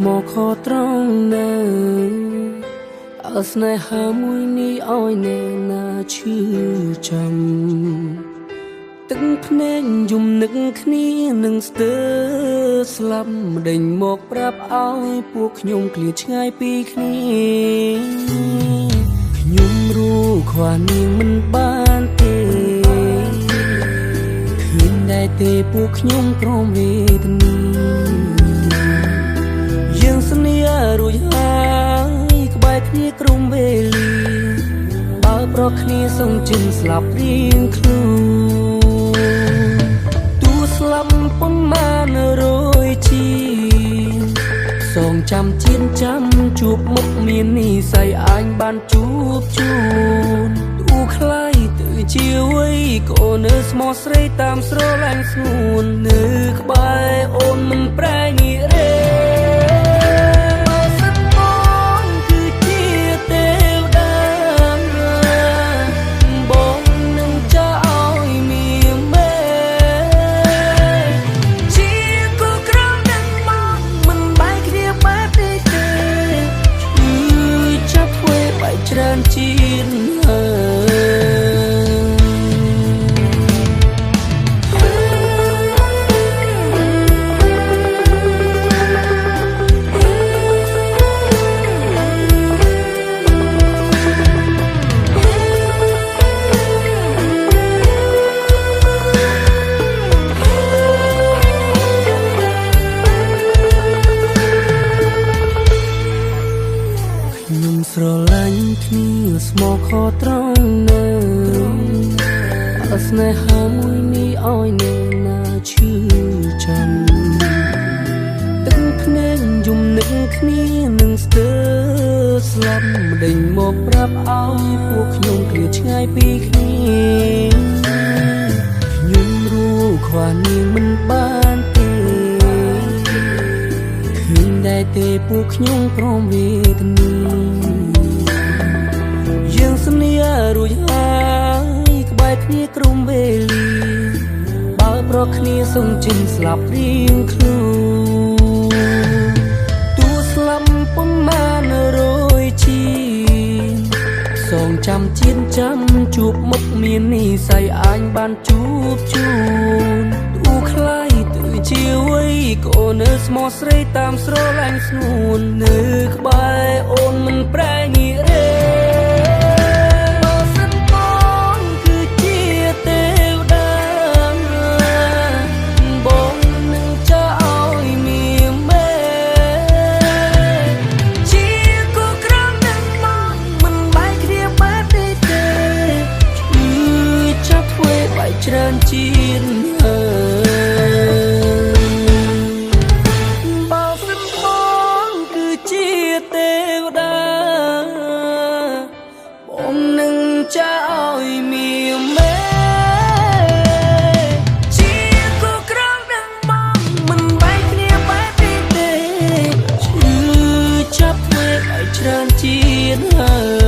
មកខត្រង់នៅអើស្នេហាមួយនេះឲ្យអ្នកណាឈឺចាំទឹកភ្នែកយំនឹកគ្នានឹងស្ទើរស្លាប់ម្ដេញមកប្រាប់ឲ្យពួកខ្ញុំឃ្លាតឆ្ងាយពីគ្នាខ្ញុំรู้ខ្វះនាងមិនបានទេឃើញតែទេពួកខ្ញុំក្រំវេទនាយើងសន្យារួចហើយក្បែរគ្នាក្រុមវេលាបើប្រគ្នាសងជិនស្លាប់រៀងខ្លួនទូស្លាប់ប៉ុន្មានរយជាសងចាំជៀនចាំជួបមុខមាននិស័យអញបានជួបជូនទូខ្លាយទៅជាវ័យកូននៅស្មោះស្រីតាមស្រឡាញ់ស្ងួននៅក្បែរអូនមិនប្រែងាករេច្រើនជាងខ្ញុំស្រឡាញ់គ្នាស្មោះខត្រង់នៅអើស្នេហាមួយនេះឲ្យអ្នកណាឈឺចាំទឹកភ្នែកយំនឹកគ្នានឹងស្ទើរស្លាប់ម្ដេញមកប្រាប់ឲ្យពួកខ្ញុំឃ្លាតឆ្ងាយពីគ្នាខ្ញុំรู้ខ្វះនាងមិនបានទេឃើញតែទេពួកខ្ញុំព្រមវេទនាយើងសន្យារួចហើយក្បែរគ្នាក្រុមវេលាបើប្រគ្នាសងជិនស្លាប់រៀងខ្លួនទូស្លាប់ប៉ុន្មានរយជាសងចាំជៀនចាំជួបមុខមាននិស័យអញបានជួបជូនទូខ្លាយទៅជាវ័យកូននៅស្មោះស្រីតាមស្រឡាញ់ស្ងួននៅក្បែរអូនមិនប្រែងាករេច្រើនជាងបើសិនបងគឺជាទេវតាបងនឹងចាឲ្យមានមេជាគូក្រងនឹងបងមិនបែកគ្នាបែបនេះទេឈឺចាប់ធ្វើឲ្យច្រើនជាង